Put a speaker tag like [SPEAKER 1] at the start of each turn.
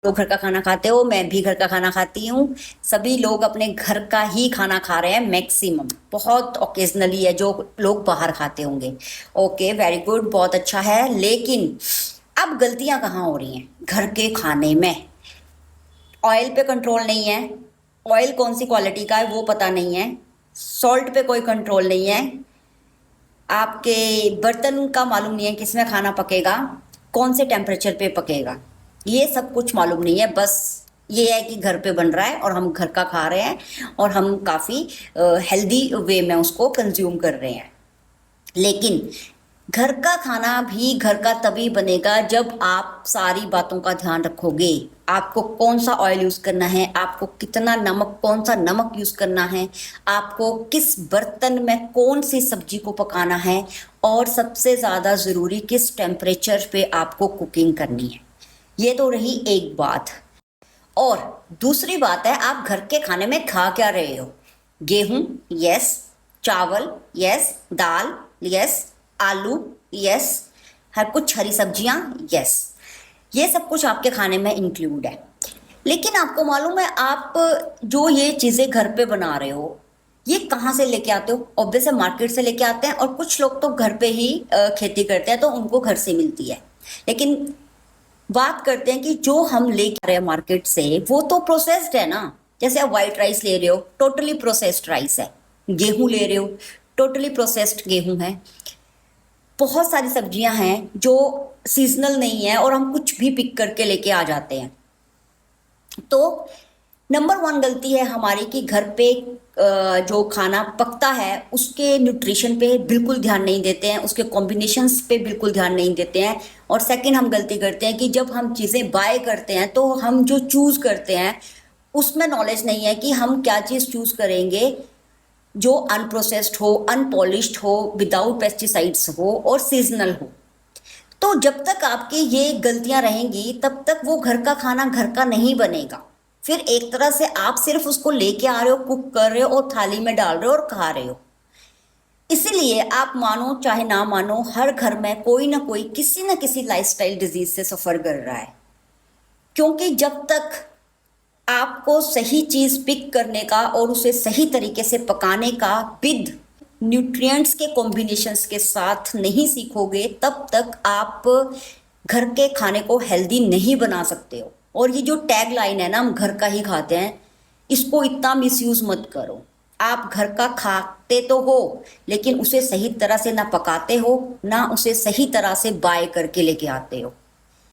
[SPEAKER 1] लोग घर का खाना खाते हो, मैं भी घर का खाना खाती हूँ। सभी लोग अपने घर का ही खाना खा रहे हैं मैक्सिमम। बहुत ओकेजनली है जो लोग बाहर खाते होंगे। ओके, वेरी गुड, बहुत अच्छा है। लेकिन अब गलतियां कहाँ हो रही हैं घर के खाने में? ऑयल पे कंट्रोल नहीं है। ऑयल कौन सी क्वालिटी का है वो पता नहीं है। सॉल्ट पे कोई कंट्रोल नहीं है। आपके बर्तन का मालूम नहीं है किसमें खाना पकेगा, कौन से टेम्परेचर पे पकेगा, ये सब कुछ मालूम नहीं है। बस ये है कि घर पे बन रहा है और हम घर का खा रहे हैं और हम काफ़ी हेल्दी वे में उसको कंज्यूम कर रहे हैं। लेकिन घर का खाना भी घर का तभी बनेगा जब आप सारी बातों का ध्यान रखोगे। आपको कौन सा ऑयल यूज़ करना है, आपको कितना नमक, कौन सा नमक यूज़ करना है, आपको किस बर्तन में कौन सी सब्जी को पकाना है, और सबसे ज़्यादा ज़रूरी किस टेम्परेचर पे आपको कुकिंग करनी है। ये तो रही एक बात। और दूसरी बात है, आप घर के खाने में खा क्या रहे हो? गेहूं, यस। चावल, यस। दाल, यस। आलू, यस। हर कुछ हरी सब्जियां, यस। ये सब कुछ आपके खाने में इंक्लूड है। लेकिन आपको मालूम है, आप जो ये चीज़ें घर पे बना रहे हो, ये कहाँ से लेके आते हो? ऑब्वियस है, मार्केट से लेके आते हैं। और कुछ लोग तो घर पे ही खेती करते हैं, तो उनको घर से मिलती है। लेकिन बात करते हैं कि जो हम लेके आ रहे हैं मार्केट से, वो तो प्रोसेस्ड है ना। जैसे आप वाइट राइस ले रहे हो, टोटली प्रोसेस्ड राइस है। गेहूं ले रहे हो, टोटली प्रोसेस्ड गेहूं है। बहुत सारी सब्जियां हैं जो सीजनल नहीं है और हम कुछ भी पिक करके लेके आ जाते हैं। तो नंबर वन गलती है हमारी कि घर पे जो खाना पकता है उसके न्यूट्रिशन पे बिल्कुल ध्यान नहीं देते हैं, उसके कॉम्बिनेशंस पे बिल्कुल ध्यान नहीं देते हैं। और सेकंड, हम गलती करते हैं कि जब हम चीज़ें बाय करते हैं तो हम जो चूज़ करते हैं उसमें नॉलेज नहीं है कि हम क्या चीज़ चूज़ करेंगे जो अनप्रोसेस्ड हो, अनपॉलिश्ड हो, विदाउट पेस्टिसाइड्स हो और सीजनल हो। तो जब तक आपकी ये गलतियां रहेंगी तब तक वो घर का खाना घर का नहीं बनेगा। फिर एक तरह से आप सिर्फ उसको लेके आ रहे हो, कुक कर रहे हो और थाली में डाल रहे हो और खा रहे हो। इसीलिए आप मानो चाहे ना मानो, हर घर में कोई ना कोई किसी ना किसी लाइफस्टाइल डिजीज से सफर कर रहा है। क्योंकि जब तक आपको सही चीज पिक करने का और उसे सही तरीके से पकाने का विद न्यूट्रिएंट्स के कॉम्बिनेशंस के साथ नहीं सीखोगे, तब तक आप घर के खाने को हेल्दी नहीं बना सकते हो। और ये जो टैग लाइन है ना, हम घर का ही खाते हैं, इसको इतना मिसयूज मत करो। आप घर का खाते तो हो, लेकिन उसे सही तरह से ना पकाते हो, ना उसे सही तरह से बाय करके लेके आते हो।